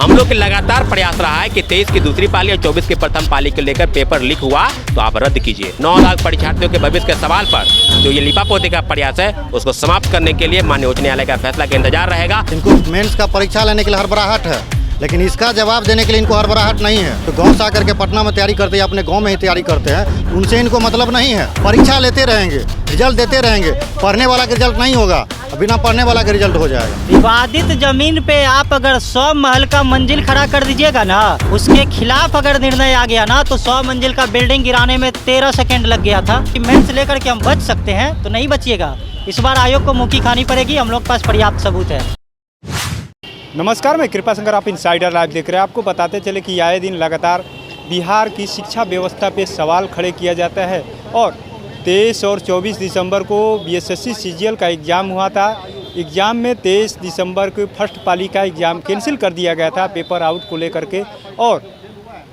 हम लोग के लगातार प्रयास रहा है कि 23 की दूसरी पाली और 24 की प्रथम पाली को लेकर पेपर लीक हुआ तो आप रद्द कीजिए। 9 लाख परीक्षार्थियों के भविष्य के सवाल पर जो ये लिपापोती का प्रयास है उसको समाप्त करने के लिए माननीय उच्च न्यायालय का फैसला का इंतजार रहेगा। इनको मेंस का परीक्षा लेने के लिए हड़बड़ाहट है, लेकिन इसका जवाब देने के लिए इनको हड़बड़ाहट नहीं है। तो गांव से आकर के पटना में तैयारी करते हैं, अपने गांव में ही तैयारी करते हैं, उनसे इनको मतलब नहीं है। परीक्षा लेते रहेंगे, रिजल्ट देते रहेंगे, पढ़ने वाला का रिजल्ट नहीं होगा, बिना पढ़ने वाला का रिजल्ट हो जाएगा। विवादित जमीन पे आप अगर 100 महल का मंजिल खड़ा कर दीजिएगा ना, उसके खिलाफ अगर निर्णय आ गया ना, तो 100 मंजिल का बिल्डिंग गिराने में 13 सेकंड लग गया था। मेंस लेकर के हम बच सकते हैं तो नहीं बचिएगा। इस बार आयोग को मुक्की खानी पड़ेगी, हम लोग के पास पर्याप्त सबूत है। नमस्कार, मैं कृपा शंकर, आप इनसाइडर लाइव देख रहे हैं। आपको बताते चले कि आए दिन लगातार बिहार की शिक्षा व्यवस्था पे सवाल खड़े किया जाता है और 23 और 24 दिसंबर को बीएसएससी सीजीएल का एग्ज़ाम हुआ था। एग्ज़ाम में 23 दिसंबर को फर्स्ट पाली का एग्ज़ाम कैंसिल कर दिया गया था पेपर आउट को लेकर के। और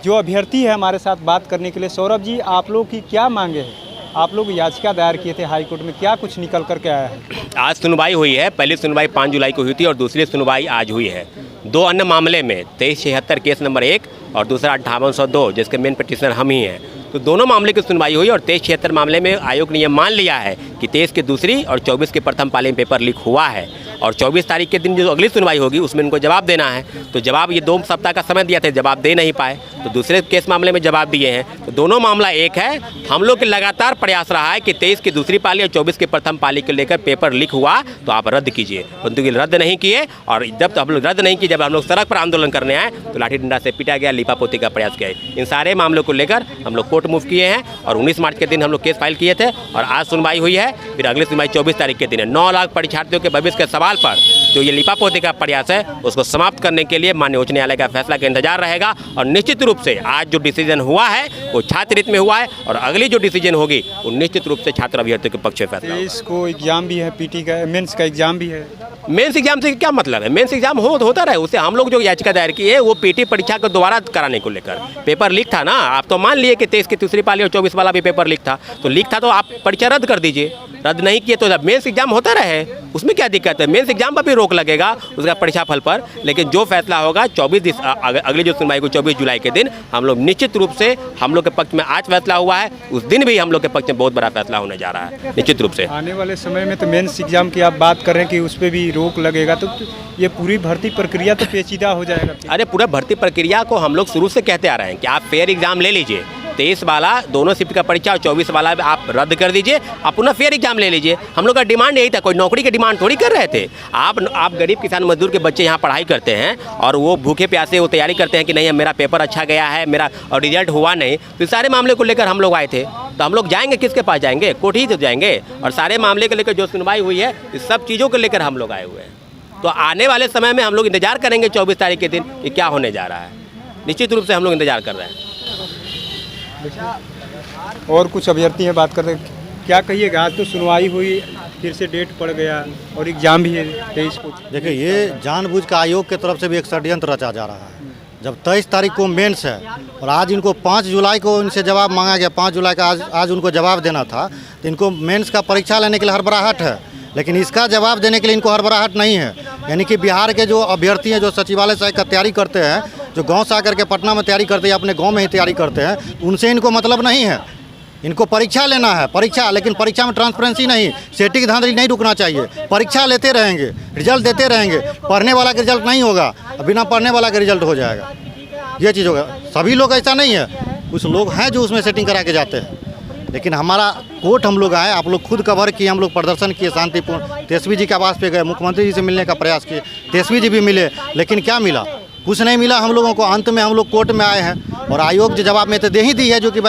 जो अभ्यर्थी है हमारे साथ बात करने के लिए, सौरभ जी, आप लोग की क्या मांगे हैं? आप लोग याचिका दायर किए थे हाई कोर्ट में, क्या कुछ निकल करके आया है? आज सुनवाई हुई है। पहली सुनवाई 5 जुलाई को हुई थी और दूसरी सुनवाई आज हुई है। 2 अन्य मामले में 2376 केस नंबर 1 और दूसरा 5802 जिसके मेन पिटिशनर हम ही हैं, तो दोनों मामले की सुनवाई हुई और 2376 मामले में आयोग ने यह मान लिया है कि 23 की दूसरी और 24 की प्रथम पाली में पेपर लीक हुआ है और 24 तारीख के दिन जो अगली सुनवाई होगी उसमें इनको जवाब देना है। तो जवाब ये 2 सप्ताह का समय दिया था, जवाब दे नहीं पाए, तो दूसरे केस मामले में जवाब दिए हैं। तो दोनों मामला एक है। हम लोग के लगातार प्रयास रहा है कि 23 की दूसरी पाली और 24 की प्रथम पाली को लेकर पेपर लीक हुआ तो आप रद्द कीजिए, परंतु ये रद्द नहीं किए। और जब हम लोग रद्द नहीं किए, जब हम लोग सड़क पर आंदोलन करने आए तो लाठी डंडा से पीटा गया, लिपापोती का प्रयास किया। इन सारे मामलों को लेकर हम लोग कोर्ट मूव किए हैं और 19 मार्च के दिन हम लोग केस फाइल किए थे और आज सुनवाई हुई है। फिर अगली सुनवाई 24 तारीख के दिन है। 9 लाख परीक्षार्थियों के भविष्य के सवाल पर जो ये लिपापोती का प्रयास है उसको समाप्त करने के लिए माननीय उच्च न्यायालय का फैसला का इंतजार रहेगा। और निश्चित रूप से आज जो डिसीजन हुआ है वो छात्र हित में हुआ है और अगली जो डिसीजन होगी वो निश्चित रूप से छात्र अभ्यर्थियों के पक्ष में फैसला होगा। इसको एग्ज़ाम भी है, पीटी का मेंस का एग्ज़ाम भी है। मेंस एग्जाम से क्या मतलब है? मेंस एग्जाम होता रहे, उससे हम लोग जो याचिका दायर की है वो पीटी परीक्षा को दोबारा कराने को लेकर। पेपर लीक था ना, आप तो मान लिए कि 23 की दूसरी पाली और 24 वाला भी पेपर लीक था, तो लीक था तो आप परीक्षा रद्द कर दीजिए। रद्द नहीं किए तो मेंस एग्जाम होता रहे, उसमें क्या दिक्कत है? मेंस एग्जाम पर भी रोक लगेगा उसका परीक्षा फल पर। लेकिन जो फैसला होगा अगली जो सुनवाई को 24 जुलाई के दिन हम लोग निश्चित रूप से, हम लोग के पक्ष में आज फैसला हुआ है, उस दिन भी हम लोग के पक्ष में बहुत बड़ा फैसला होने जा रहा है निश्चित रूप से। आने वाले समय में तो मेंस एग्ज़ाम की आप बात कर रहे हैं कि उस पर भी रोक लगेगा, तो ये पूरी भर्ती प्रक्रिया तो पेचीदा हो जाएगा। अरे पूरा भर्ती प्रक्रिया को हम लोग शुरू से कहते आ रहे हैं कि आप फेयर एग्जाम ले लीजिए। 23 वाला दोनों शिफ्ट का परीक्षा और 24 वाला आप रद्द कर दीजिए, आप पुनः फेयर एग्जाम ले लीजिए। हम लोग का डिमांड यही था, कोई नौकरी की डिमांड थोड़ी कर रहे थे। आप गरीब किसान मजदूर के बच्चे यहाँ पढ़ाई करते हैं और वो भूखे प्यासे वो तैयारी करते हैं कि नहीं मेरा पेपर अच्छा गया है, मेरा और रिजल्ट हुआ नहीं, तो इस सारे मामले को लेकर हम लोग आए थे। तो हम लोग जाएंगे किसके पास जाएंगे? कोर्ट ही तो जाएंगे। और सारे मामले को लेकर जो सुनवाई हुई है इस सब चीज़ों को लेकर हम लोग आए हुए हैं। तो आने वाले समय में हम लोग इंतजार करेंगे 24 तारीख के दिन कि क्या होने जा रहा है। निश्चित रूप से हम लोग इंतजार कर रहे हैं। और कुछ अभ्यर्थी हैं, बात करते हैं, क्या कहिएगा? आज तो सुनवाई हुई, फिर से डेट पड़ गया और एग्ज़ाम भी है 23 को। देखिए, ये जानबूझ के आयोग की तरफ से भी एक षड्यंत्र रचा जा रहा है। जब 23 तारीख को मेंस है और आज इनको 5 जुलाई को इनसे जवाब मांगा गया, 5 जुलाई का आज उनको जवाब देना था, तो इनको मेंस का परीक्षा लेने के लिए हड़बड़ाहट है, लेकिन इसका जवाब देने के लिए इनको हड़बड़ाहट नहीं है। यानी कि बिहार के जो अभ्यर्थी हैं, जो सचिवालय से का तैयारी करते हैं, जो गांव से आकर के पटना में तैयारी करते हैं, अपने गांव में ही तैयारी करते हैं, उनसे इनको मतलब नहीं है। इनको परीक्षा लेना है, परीक्षा, लेकिन परीक्षा में ट्रांसपेरेंसी नहीं, सेटिंग धांधली नहीं रुकना चाहिए। परीक्षा लेते रहेंगे, रिजल्ट देते रहेंगे, पढ़ने वाला का रिजल्ट नहीं होगा, बिना पढ़ने वाला का रिजल्ट हो जाएगा। ये चीज़ होगा। सभी लोग ऐसा नहीं है, कुछ लोग हैं जो उसमें सेटिंग करा के जाते हैं। लेकिन हमारा कोर्ट हम लोग आए, आप लोग खुद कवर किए, हम लोग प्रदर्शन किए शांतिपूर्ण। तेजस्वी जी के आवास पे गए, मुख्यमंत्री जी से मिलने का प्रयास किए, तेजस्वी जी भी मिले, लेकिन क्या मिला? कुछ नहीं मिला हम लोगों को। अंत में हम लोग कोर्ट में आए हैं और आयोग जो जवाब में तो दे ही दी है, जो कि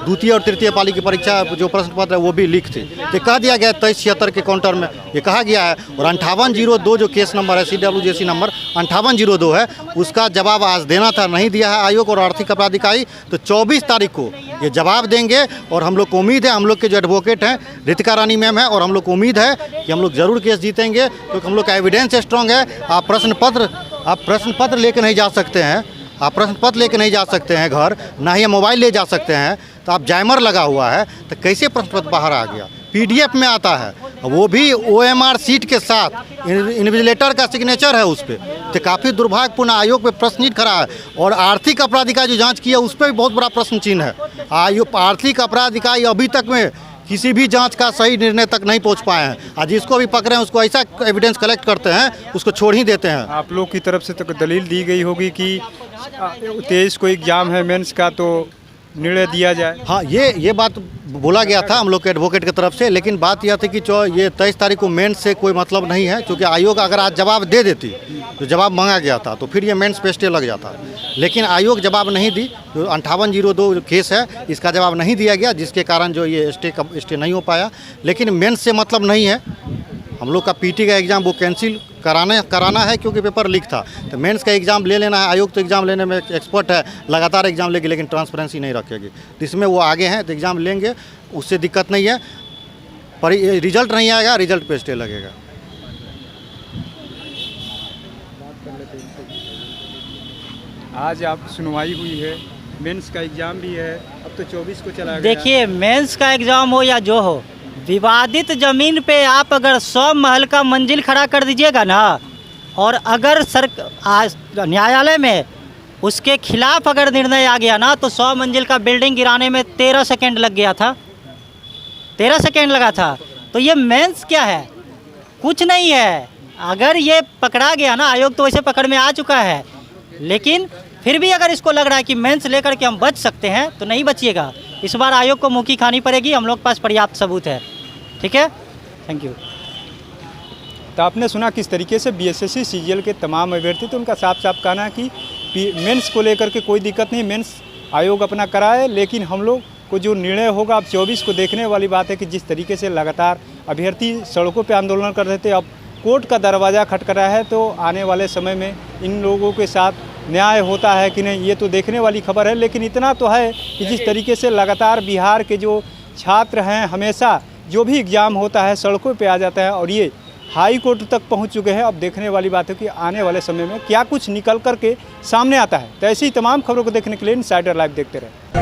द्वितीय और तृतीय पाली की परीक्षा जो प्रश्न पत्र है वो भी लीक थी। ये कह दिया गया 2376 के काउंटर में ये कहा गया है। और 5802 जो केस नंबर है, CWJC नंबर 5802 है, उसका जवाब आज देना था, नहीं दिया है आयोग और आर्थिक अपराध इकाई। तो 24 तारीख को ये जवाब देंगे और हम लोग को उम्मीद है, हम लोग के जो एडवोकेट हैं रितिका रानी मैम है, और हम लोग को उम्मीद है कि हम लोग जरूर केस जीतेंगे, क्योंकि हम लोग का एविडेंस स्ट्रॉन्ग है। आप प्रश्न पत्र लेकर नहीं जा सकते हैं, आप प्रश्न पत्र लेकर नहीं जा सकते हैं घर, ना ही मोबाइल ले जा सकते हैं। तो आप जाइमर लगा हुआ है, तो कैसे प्रश्न पत्र बाहर आ गया? PDF में आता है। वो भी OMR सीट के साथ इन्विजिलेटर का सिग्नेचर है उस पर। तो काफ़ी दुर्भाग्यपूर्ण, आयोग पे प्रश्न चिन्ह खड़ा है। और आर्थिक अपराध इकाई जो जांच की है उस पर भी बहुत बड़ा प्रश्न चिन्ह है। आयोग आर्थिक अपराध इकाई अभी तक में किसी भी जांच का सही निर्णय तक नहीं पहुंच पाए हैं। आज जिसको भी पकड़े हैं उसको ऐसा एविडेंस कलेक्ट करते हैं, उसको छोड़ ही देते हैं। आप लोग की तरफ से तो दलील दी गई होगी कि 23 को एग्ज़ाम है मेंस का, तो निर्णय दिया जाए। हाँ, ये बात बोला गया था हम लोग के एडवोकेट की तरफ से, लेकिन बात यह थी कि ये 23 तारीख को मेंस से कोई मतलब नहीं है, क्योंकि आयोग अगर आज जवाब दे देती, जो जवाब मांगा गया था, तो फिर ये मेंस पे स्टे लग जाता। लेकिन आयोग जवाब नहीं दी। जो 5802 केस है इसका जवाब नहीं दिया गया, जिसके कारण जो ये स्टे नहीं हो पाया। लेकिन मेंस से मतलब नहीं है। हम लोग का PT का एग्ज़ाम वो कैंसिल कराना है, क्योंकि पेपर लीक था। तो मेंस का एग्ज़ाम ले लेना है। आयोग तो एग्ज़ाम लेने में एक्सपर्ट है, लगातार एग्ज़ाम लेगी, लेकिन ट्रांसपेरेंसी नहीं रखेगी। तो इसमें वो आगे हैं, तो एग्ज़ाम लेंगे, उससे दिक्कत नहीं है। पर रिजल्ट नहीं आएगा, रिजल्ट पे स्टे लगेगा। आज आप सुनवाई हुई है, मेंस का एग्ज़ाम भी है, अब तो 24 को चला गया। देखिए, मेंस का एग्ज़ाम हो या जो हो, विवादित ज़मीन पे आप अगर 100 महल का मंजिल खड़ा कर दीजिएगा ना, और अगर न्यायालय में उसके खिलाफ अगर निर्णय आ गया ना, तो 100 मंजिल का बिल्डिंग गिराने में 13 सेकेंड लग गया था। 13 सेकेंड लगा था। तो ये मेंस क्या है? कुछ नहीं है। अगर ये पकड़ा गया ना, आयोग तो वैसे पकड़ में आ चुका है, लेकिन फिर भी अगर इसको लग रहा है कि मेंस लेकर के हम बच सकते हैं, तो नहीं बचिएगा। इस बार आयोग को मुँह की खानी पड़ेगी। हम लोग के पास पर्याप्त सबूत है। ठीक है, थैंक यू। तो आपने सुना किस तरीके से BSSC CGL के तमाम अभ्यर्थी, तो उनका साफ साफ कहना है कि मेंस को लेकर के कोई दिक्कत नहीं, मेंस आयोग अपना कराए, लेकिन हम लोग को जो निर्णय होगा अब 24 को देखने वाली बात है कि जिस तरीके से लगातार अभ्यर्थी सड़कों पे आंदोलन कर रहे थे, अब कोर्ट का दरवाज़ा खटखटा है, तो आने वाले समय में इन लोगों के साथ न्याय होता है कि नहीं, ये तो देखने वाली खबर है। लेकिन इतना तो है कि जिस तरीके से लगातार बिहार के जो छात्र हैं, हमेशा जो भी एग्ज़ाम होता है सड़कों पे आ जाता है, और ये हाई कोर्ट तक पहुंच चुके हैं। अब देखने वाली बात है कि आने वाले समय में क्या कुछ निकल कर के सामने आता है। तो ऐसी तमाम खबरों को देखने के लिए इनसाइडर लाइव देखते रहें।